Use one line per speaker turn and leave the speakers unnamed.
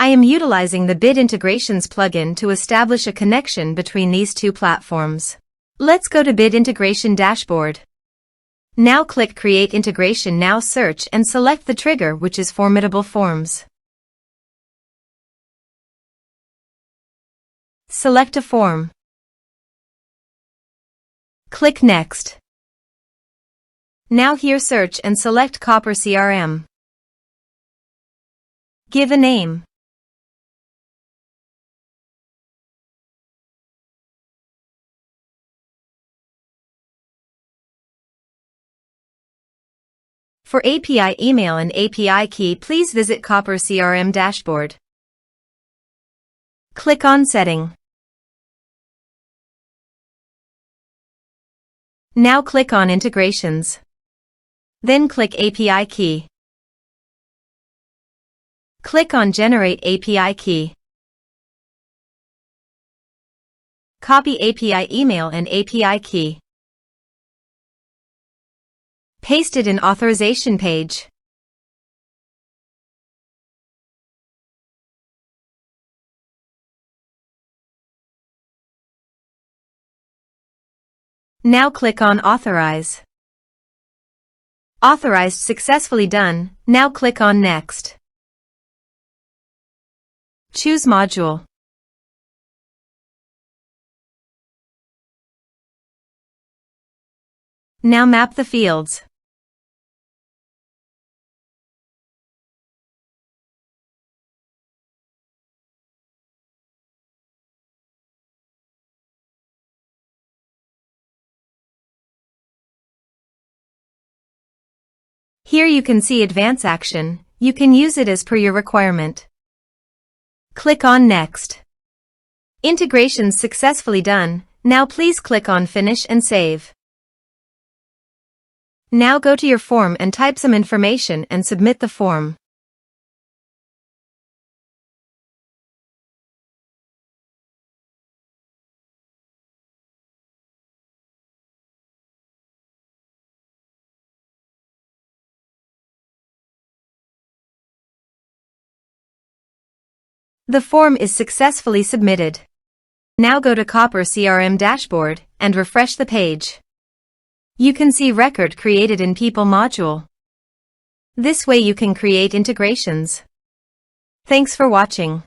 I am utilizing the Bid Integrations plugin to establish a connection between these two platforms. Let's go to Bid Integration Dashboard. Now click Create Integration. Now search and select the trigger, which is Formidable Forms. Select a form. Click Next. Now here search and select Copper CRM. Give a name. For API email and API key, please visit Copper CRM dashboard. Click on Setting. Now click on Integrations. Then click API key. Click on Generate API key. Copy API email and API key. Paste it in authorization page. Now click on Authorize. Authorized successfully done. Now click on Next. Choose Module. Now map the fields. Here you can see Advance Action. You can use it as per your requirement. Click on Next. Integration successfully done. Now please click on Finish and Save. Now go to your form and type some information and submit the form. The form is successfully submitted. Now go to Copper CRM dashboard and refresh the page. You can see record created in People module. This way you can create integrations. Thanks for watching.